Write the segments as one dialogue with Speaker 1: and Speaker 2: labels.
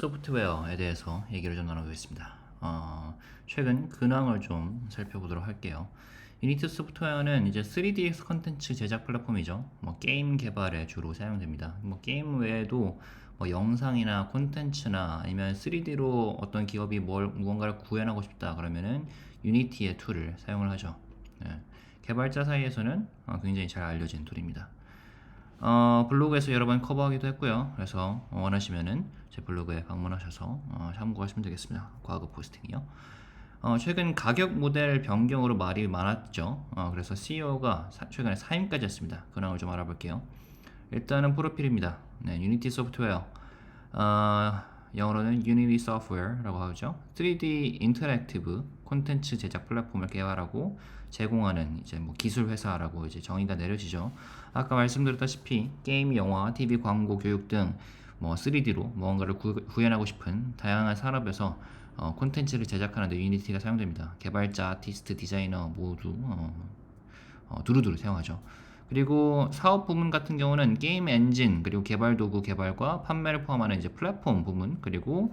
Speaker 1: 소프트웨어에 대해서 얘기를 좀 나눠보겠습니다. 최근 근황을 좀 살펴보도록 할게요. 유니티 소프트웨어는 이제 3D 컨텐츠 제작 플랫폼이죠. 뭐 게임 개발에 주로 사용됩니다. 뭐 게임 외에도 뭐 영상이나 콘텐츠나 아니면 3D로 어떤 기업이 무언가를 구현하고 싶다 그러면은 유니티의 툴을 사용을 하죠. 네. 개발자 사이에서는 굉장히 잘 알려진 툴입니다. 블로그에서 여러 번 커버하기도 했고요. 그래서 원하시면은 제 블로그에 방문하셔서 참고하시면 되겠습니다. 과거 포스팅이요. 최근 가격 모델 변경으로 말이 많았죠. 그래서 CEO가 최근에 사임까지 했습니다. 근황을 좀 알아볼게요. 일단은 프로필입니다. 네, 유니티 소프트웨어. 영어로는 Unity Software라고 하죠. 3D 인터랙티브 콘텐츠 제작 플랫폼을 개발하고 제공하는 이제 뭐 기술 회사라고 이제 정의가 내려지죠. 아까 말씀드렸다시피 게임, 영화, TV 광고, 교육 등 뭐 3D로 무언가를 구현하고 싶은 다양한 산업에서 콘텐츠를 제작하는 데 유니티가 사용됩니다. 개발자, 아티스트, 디자이너 모두 두루두루 사용하죠. 그리고 사업 부문 같은 경우는 게임 엔진, 그리고 개발 도구 개발과 판매를 포함하는 이제 플랫폼 부문, 그리고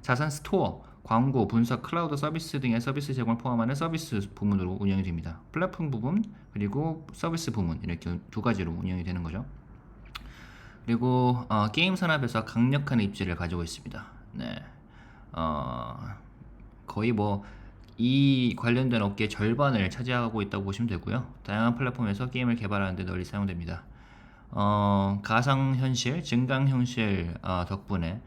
Speaker 1: 자산 스토어, 광고, 분석, 클라우드 서비스 등의 서비스 제공을 포함하는 서비스 부문으로 운영이 됩니다. 플랫폼 부분, 그리고 서비스 부문 이렇게 두 가지로 운영이 되는 거죠. 그리고 게임 산업에서 강력한 입지를 가지고 있습니다. 네. 거의 뭐 이 관련된 업계의 절반을 차지하고 있다고 보시면 되고요. 다양한 플랫폼에서 게임을 개발하는 데 널리 사용됩니다. 가상현실, 증강현실 덕분에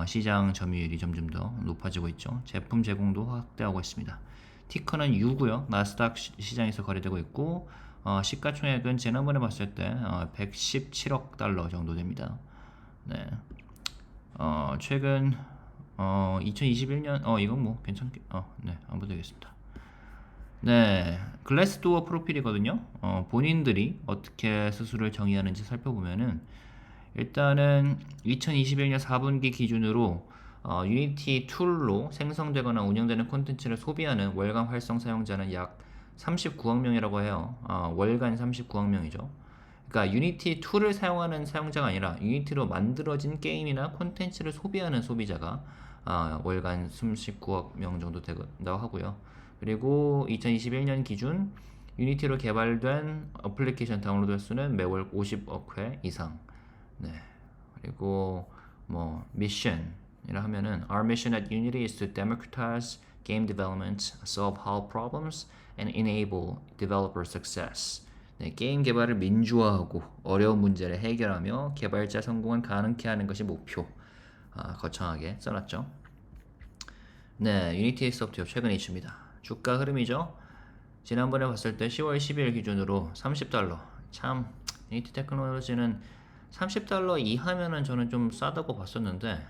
Speaker 1: 시장 점유율이 점점 더 높아지고 있죠. 제품 제공도 확대하고 있습니다. 티커는 U고요. 나스닥 시장에서 거래되고 있고 시가총액은 지난번에 봤을 때 117억 달러 정도 됩니다. 네. 최근 2021년 이건 뭐 괜찮게 네, 안 보되겠습니다. 네, 글래스도어 프로필이거든요. 본인들이 어떻게 스스로를 정의하는지 살펴보면은 일단은 2021년 4분기 기준으로 유니티 툴로 생성되거나 운영되는 콘텐츠를 소비하는 월간 활성 사용자는 약 39억 명이라고 해요. 월간 39억 명이죠. 그러니까 유니티 툴을 사용하는 사용자가 아니라 유니티로 만들어진 게임이나 콘텐츠를 소비하는 소비자가 월간 39억 명 정도 된다고 하고요. 그리고 2021년 기준 유니티로 개발된 어플리케이션 다운로드 수는 매월 50억 회 이상. 네. 그리고 뭐 미션이라 하면은 Our mission at Unity is to democratize game development, solve hard problems, and enable developer success. 네, 게임 개발을 민주화하고 어려운 문제를 해결하며 개발자 성공을 가능케 하는 것이 목표. 거창하게 써놨죠. 네, 유니티 소프트웨어 최근 이슈입니다. 주가 흐름이죠. 지난번에 봤을 때 10월 10일 기준으로 30달러. 참 유니티 테크놀로지는 30달러 이하면은 저는 좀 싸다고 봤었는데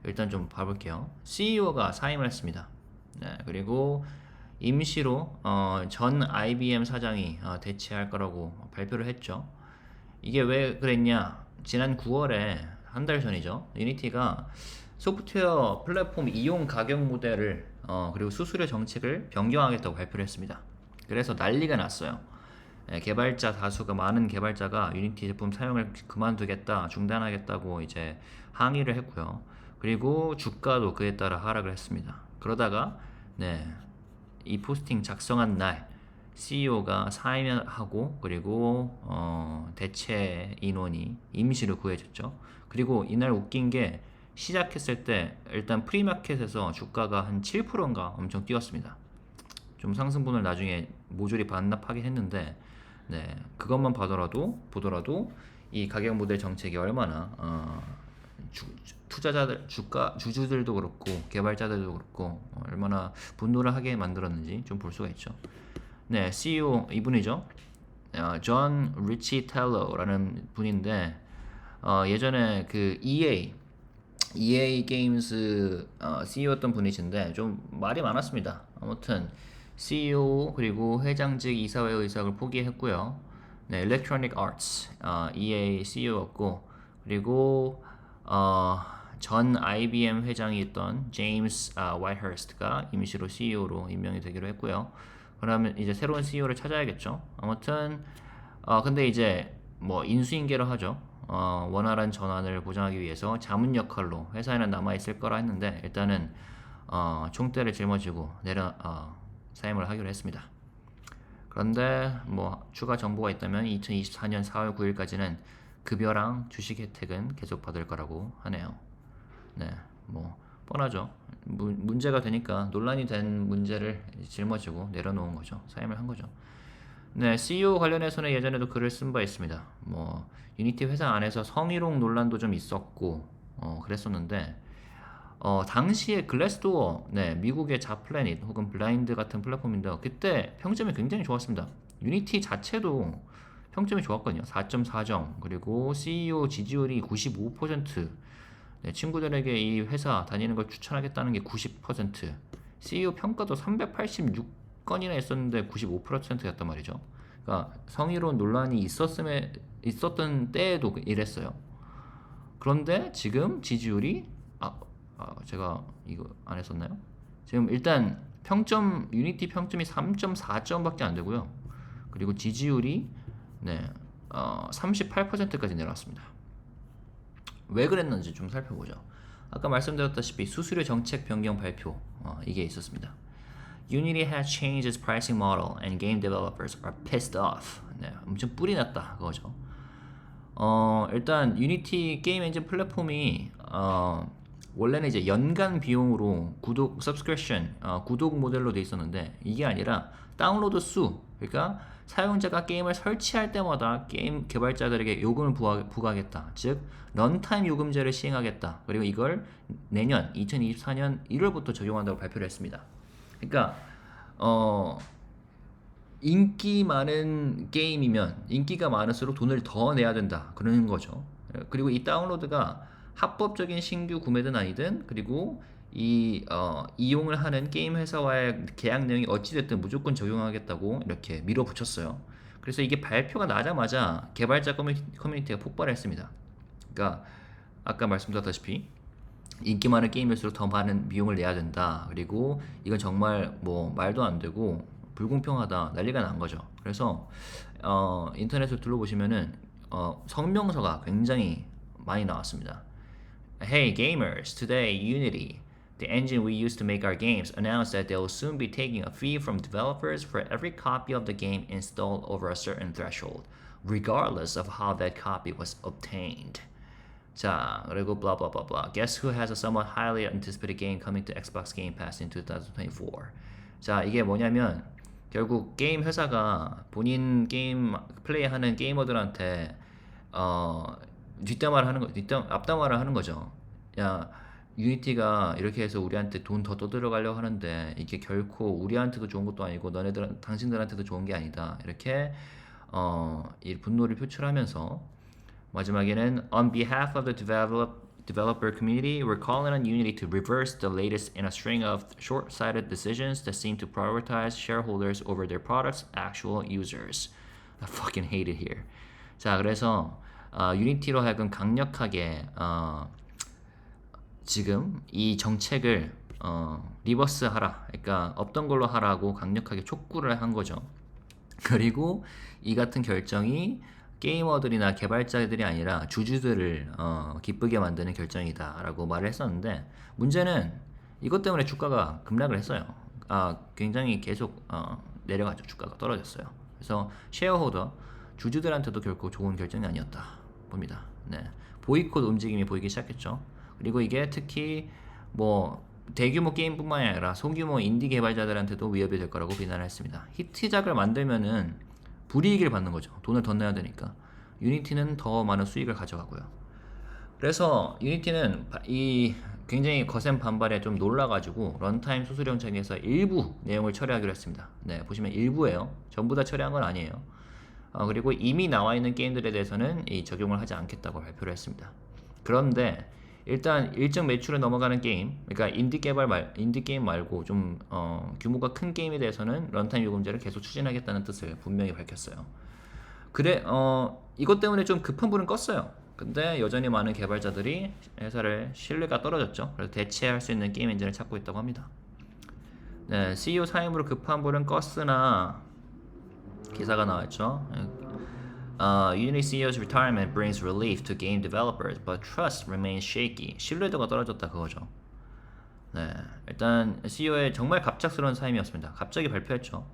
Speaker 1: 일단 좀 봐볼게요. CEO가 사임을 했습니다. 네, 그리고 임시로 전 IBM 사장이 대체할 거라고 발표를 했죠. 이게 왜 그랬냐? 지난 9월에 한 달 전이죠. 유니티가 소프트웨어 플랫폼 이용 가격 모델을 그리고 수수료 정책을 변경하겠다고 발표를 했습니다. 그래서 난리가 났어요. 개발자 다수가 많은 개발자가 유니티 제품 사용을 그만두겠다, 중단하겠다고 이제 항의를 했고요. 그리고 주가도 그에 따라 하락을 했습니다. 그러다가 네, 이 포스팅 작성한 날 CEO가 사임하고 그리고 대체 인원이 임시로 구해졌죠. 그리고 이날 웃긴 게 시작했을 때 일단 프리마켓에서 주가가 한 7%인가 엄청 뛰었습니다. 좀 상승분을 나중에 모조리 반납하긴 했는데 네, 그것만 보더라도 이 가격 모델 정책이 얼마나 투자자들, 주주들도 그렇고 개발자들도 그렇고 얼마나 분노를 하게 만들었는지 좀 볼 수가 있죠. 네, CEO 이분이죠. 존 리치 텔러라는 분인데 예전에 그 EA 게임스 CEO였던 분이신데 좀 말이 많았습니다. 아무튼 CEO 그리고 회장직 이사회 의석을 포기했고요. 네, Electronic Arts EA CEO였고 그리고 전 IBM 회장이 있던 제임스 와이허스트가 임시로 CEO로 임명이 되기로 했고요. 그러면 이제 새로운 CEO를 찾아야겠죠. 아무튼 근데 이제 뭐 인수인계를 하죠. 원활한 전환을 보장하기 위해서 자문 역할로 회사에는 남아있을 거라 했는데 일단은 총대를 짊어지고 사임을 하기로 했습니다. 그런데 뭐 추가 정보가 있다면 2024년 4월 9일까지는 급여랑 주식 혜택은 계속 받을 거라고 하네요. 네, 뭐 뻔하죠. 문제가 되니까 논란이 된 문제를 짊어지고 내려놓은 거죠. 사임을 한 거죠. 네, CEO 관련해서는 예전에도 글을 쓴 바 있습니다. 뭐 유니티 회사 안에서 성희롱 논란도 좀 있었고 그랬었는데 당시에 글래스도어, 네, 미국의 자플래닛 혹은 블라인드 같은 플랫폼인데 그때 평점이 굉장히 좋았습니다. 유니티 자체도 평점이 좋았거든요. 4.4점. 그리고 CEO 지지율이 95%. 네, 친구들에게 이 회사 다니는 걸 추천하겠다는 게 90%. CEO 평가도 386건이나 있었는데 95%였단 말이죠. 그러니까 성희롱 논란이 있었던 때에도 이랬어요. 그런데 지금 지지율이 제가 이거 안 했었나요? 지금 일단 유니티 평점이 3.4점밖에 안 되고요. 그리고 지지율이 38%까지 내려왔습니다. 왜 그랬는지 좀 살펴보죠. 아까 말씀드렸다시피 수수료 정책 변경 발표 이게 있었습니다. Unity has changed its pricing model and game developers are pissed off. 네, 엄청 뿔이 났다 그거죠. 일단 유니티 게임 엔진 플랫폼이 원래는 이제 연간 비용으로 구독 subscription 구독 모델로 돼 있었는데 이게 아니라 다운로드 수, 그러니까 사용자가 게임을 설치할 때마다 게임 개발자들에게 요금을 부과하겠다. 즉 런타임 요금제를 시행하겠다. 그리고 이걸 내년 2024년 1월부터 적용한다고 발표를 했습니다. 그러니까 인기 많은 게임이면 인기가 많을수록 돈을 더 내야 된다 그러는 거죠. 그리고 이 다운로드가 합법적인 신규 구매든 아니든, 그리고 이용을 하는 게임 회사와의 계약 내용이 어찌됐든 무조건 적용하겠다고 이렇게 밀어붙였어요. 그래서 이게 발표가 나자마자 개발자 커뮤니티가 폭발했습니다. 그러니까 아까 말씀드렸다시피 인기 많은 게임일수록 더 많은 비용을 내야 된다. 그리고 이건 정말 뭐 말도 안 되고 불공평하다 난리가 난 거죠. 그래서 인터넷을 둘러보시면은 성명서가 굉장히 많이 나왔습니다. Hey gamers, today Unity, the engine we use to make our games, announced that they will soon be taking a fee from developers for every copy of the game installed over a certain threshold, regardless of how that copy was obtained. 자, 그리고 blah blah blah blah. Guess who has a somewhat highly anticipated game coming to Xbox Game Pass in 2024? 자, 이게 뭐냐면 결국 게임 회사가 본인 게임 플레이하는 게이머들한테 앞담화를 하는 거죠. 야, 유니티가 이렇게 해서 우리한테 돈 더 떠들어가려고 하는데 이게 결코 우리한테도 좋은 것도 아니고 당신들한테도 좋은 게 아니다. 이렇게 이 분노를 표출하면서 마지막에는 On behalf of the developer community, we're calling on Unity to reverse the latest in a string of short-sighted decisions that seem to prioritize shareholders over their product's actual users. I fucking hate it here. 자, 그래서 유니티로 하여금 강력하게 지금 이 정책을 리버스하라, 그러니까 없던 걸로 하라고 강력하게 촉구를 한 거죠. 그리고 이 같은 결정이 게이머들이나 개발자들이 아니라 주주들을 기쁘게 만드는 결정이다라고 말을 했었는데 문제는 이것 때문에 주가가 급락을 했어요. 굉장히 계속 내려가죠. 주가가 떨어졌어요. 그래서 쉐어홀더 주주들한테도 결코 좋은 결정이 아니었다 봅니다. 네, 보이콧 움직임이 보이기 시작했죠. 그리고 이게 특히 뭐 대규모 게임뿐만 아니라 소규모 인디 개발자들한테도 위협이 될 거라고 비난을 했습니다. 히트작을 만들면은 불이익을 받는 거죠. 돈을 더 내야 되니까. 유니티는 더 많은 수익을 가져가고요. 그래서 유니티는 이 굉장히 거센 반발에 좀 놀라가지고 런타임 수수료 정책에서 일부 내용을 처리하기로 했습니다. 네, 보시면 일부예요. 전부 다 처리한 건 아니에요. 그리고 이미 나와 있는 게임들에 대해서는 적용을 하지 않겠다고 발표를 했습니다. 그런데 일단 일정 매출을 넘어가는 게임, 그러니까 인디 게임 말고 좀 규모가 큰 게임에 대해서는 런타임 요금제를 계속 추진하겠다는 뜻을 분명히 밝혔어요. 이것 때문에 좀 급한 불은 껐어요. 근데 여전히 많은 개발자들이 회사를 신뢰가 떨어졌죠. 그래서 대체할 수 있는 게임 엔진을 찾고 있다고 합니다. 네, CEO 사임으로 급한 불은 껐으나 기사가 나왔죠. Unity CEO's retirement brings relief to game developers, but trust remains shaky. 신뢰도가 떨어졌다 그거죠. 네, 일단 CEO의 정말 갑작스러운 사임이었습니다. 갑자기 발표했죠.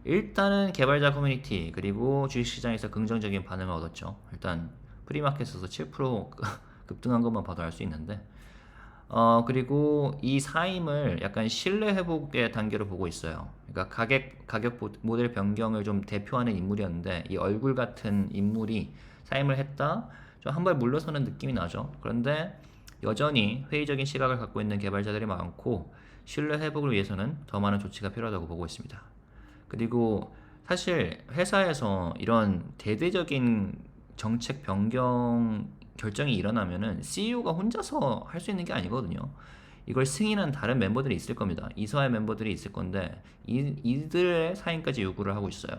Speaker 1: 일단은 개발자 커뮤니티 그리고 주식시장에서 긍정적인 반응을 얻었죠. 일단 프리마켓에서 7% 급등한 것만 봐도 알 수 있는데 그리고 이 사임을 약간 신뢰 회복의 단계로 보고 있어요. 그러니까 가격 모델 변경을 좀 대표하는 인물이었는데 이 얼굴 같은 인물이 사임을 했다. 좀 한 발 물러서는 느낌이 나죠. 그런데 여전히 회의적인 시각을 갖고 있는 개발자들이 많고 신뢰 회복을 위해서는 더 많은 조치가 필요하다고 보고 있습니다. 그리고 사실 회사에서 이런 대대적인 정책 변경 결정이 일어나면은 CEO가 혼자서 할 수 있는 게 아니거든요. 이걸 승인한 다른 멤버들이 있을 겁니다. 이사회 멤버들이 있을 건데 이들의 사인까지 요구를 하고 있어요.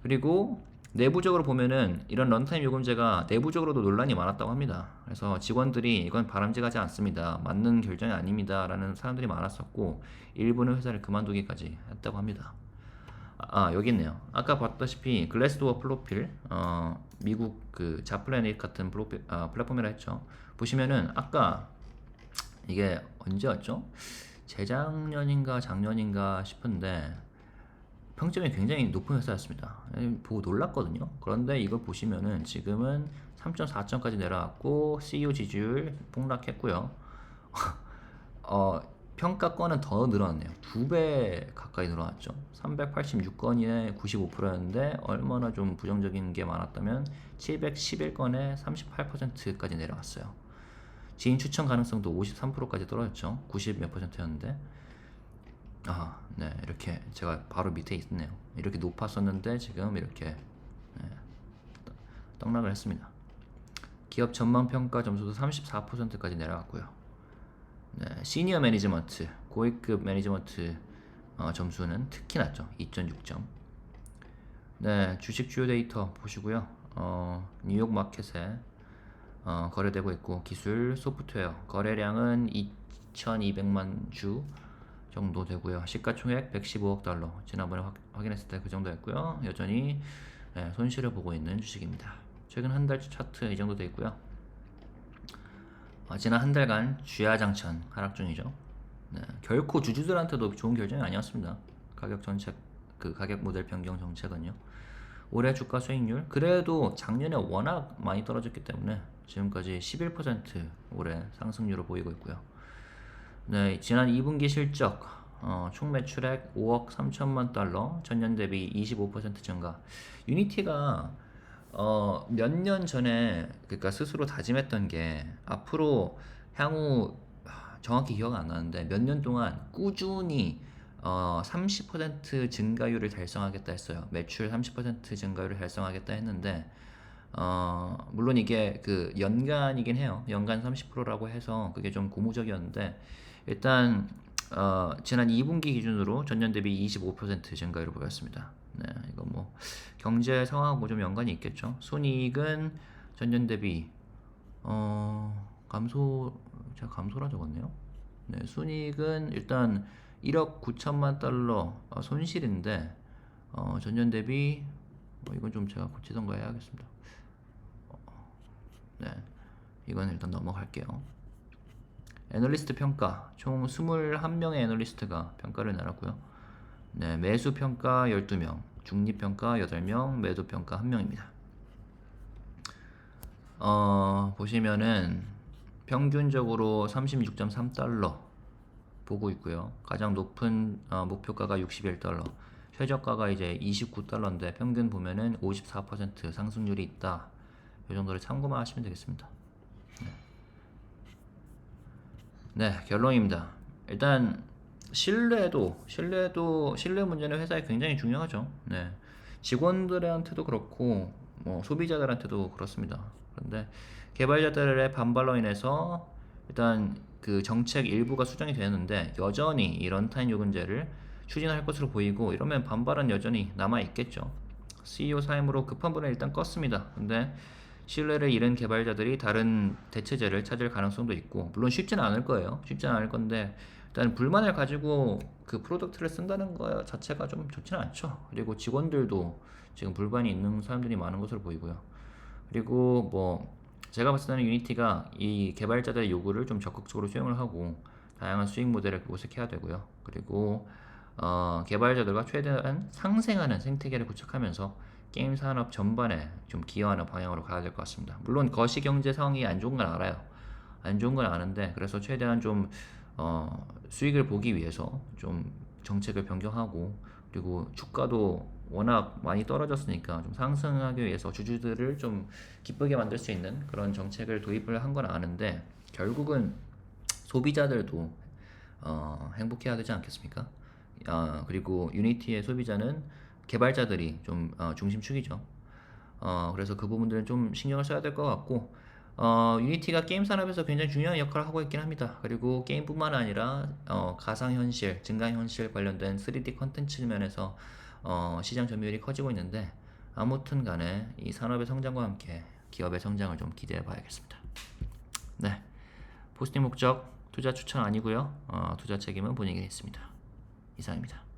Speaker 1: 그리고 내부적으로 보면은 이런 런타임 요금제가 내부적으로도 논란이 많았다고 합니다. 그래서 직원들이 이건 바람직하지 않습니다. 맞는 결정이 아닙니다. 라는 사람들이 많았었고 일부는 회사를 그만두기까지 했다고 합니다. 여기 있네요. 아까 봤다시피 글래스도어 프로필 미국 그 자플래닛 같은 플랫폼이라 했죠. 보시면은 아까 이게 언제였죠? 재작년인가 작년인가 싶은데 평점이 굉장히 높은 회사였습니다. 보고 놀랐거든요. 그런데 이걸 보시면은 지금은 3.4점까지 내려왔고 CEO 지지율 폭락했고요. 평가건은 더 늘어났네요. 2배 가까이 늘어났죠. 386건에 95%였는데 얼마나 좀 부정적인 게 많았다면 711건에 38%까지 내려왔어요. 지인 추천 가능성도 53%까지 떨어졌죠. 90 몇 %였는데 네, 이렇게 제가 바로 밑에 있네요. 이렇게 높았었는데 지금 이렇게 떡락을 했습니다. 기업 전망 평가 점수도 34%까지 내려갔고요. 네, 시니어 매니지먼트, 고위급 매니지먼트 점수는 특히 낮죠. 2.6점. 네, 주식 주요 데이터 보시고요. 뉴욕 마켓에 거래되고 있고 기술, 소프트웨어 거래량은 2,200만 주 정도 되고요. 시가총액 115억 달러. 지난번에 확인했을 때 그 정도였고요. 여전히 손실을 보고 있는 주식입니다. 최근 한 달 차트 이 정도 돼 있고요. 지난 한 달간 주야장천 하락 중이죠. 네, 결코 주주들한테도 좋은 결정이 아니었습니다. 가격 정책, 그 가격 모델 변경 정책은요. 올해 주가 수익률 그래도 작년에 워낙 많이 떨어졌기 때문에 지금까지 11% 올해 상승률을 보이고 있고요. 네, 지난 2분기 실적 총 매출액 5억 3천만 달러, 전년 대비 25% 증가. 유니티가 몇 년 전에 그러니까 스스로 다짐했던 게 앞으로 향후 정확히 기억 안 나는데 몇 년 동안 꾸준히 30% 증가율을 달성하겠다 했어요. 매출 30% 증가율을 달성하겠다 했는데 물론 이게 그 연간이긴 해요. 연간 30%라고 해서 그게 좀 고무적이었는데 일단 지난 2분기 기준으로 전년 대비 25% 증가율을 보였습니다. 네, 이거 뭐 경제 상황하고 좀 연관이 있겠죠. 순이익은 전년 대비 제가 감소라 적었네요. 네, 순이익은 일단 1억 9천만 달러 손실인데 전년 대비 이건 좀 제가 고치던가 해야겠습니다. 네, 이건 일단 넘어갈게요. 애널리스트 평가 총 21명의 애널리스트가 평가를 내놨고요. 네, 매수 평가 12명, 중립 평가 8명, 매도 평가 1명입니다. 보시면은 평균적으로 36.3달러 보고 있고요. 가장 높은 목표가가 61달러, 최저가가 이제 29달러인데 평균 보면은 54% 상승률이 있다. 이 정도를 참고만 하시면 되겠습니다. 네, 결론입니다. 일단 신뢰 문제는 회사에 굉장히 중요하죠. 네, 직원들한테도 그렇고 뭐 소비자들한테도 그렇습니다. 그런데 개발자들의 반발로 인해서 일단 그 정책 일부가 수정이 되었는데 여전히 이 런타임 요금제를 추진할 것으로 보이고 이러면 반발은 여전히 남아 있겠죠. CEO 사임으로 급한 불은 일단 껐습니다. 근데 신뢰를 잃은 개발자들이 다른 대체제를 찾을 가능성도 있고 물론 쉽지는 않을 거예요. 쉽지는 않을 건데 일단 불만을 가지고 그 프로덕트를 쓴다는 거 자체가 좀 좋지는 않죠. 그리고 직원들도 지금 불만이 있는 사람들이 많은 것으로 보이고요. 그리고 뭐 제가 봤을 때는 유니티가 이 개발자들의 요구를 좀 적극적으로 수용을 하고 다양한 수익 모델을 모색해야 되고요. 그리고 개발자들과 최대한 상생하는 생태계를 구축하면서 게임 산업 전반에 좀 기여하는 방향으로 가야 될 것 같습니다. 물론 거시경제 상황이 안 좋은 건 알아요. 안 좋은 건 아는데 그래서 최대한 좀 수익을 보기 위해서 좀 정책을 변경하고 그리고 주가도 워낙 많이 떨어졌으니까 좀 상승하기 위해서 주주들을 좀 기쁘게 만들 수 있는 그런 정책을 도입을 한 건 아는데 결국은 소비자들도 행복해야 되지 않겠습니까? 그리고 유니티의 소비자는 개발자들이 좀 중심축이죠. 그래서 그 부분들은 좀 신경을 써야 될 것 같고, 유니티가 게임 산업에서 굉장히 중요한 역할을 하고 있긴 합니다. 그리고 게임뿐만 아니라 가상현실, 증강현실 관련된 3D 컨텐츠 면에서 시장 점유율이 커지고 있는데 아무튼 간에 이 산업의 성장과 함께 기업의 성장을 좀 기대해 봐야겠습니다. 네, 포스팅 목적 투자 추천 아니고요. 투자 책임은 본인에게 있습니다. 이상입니다.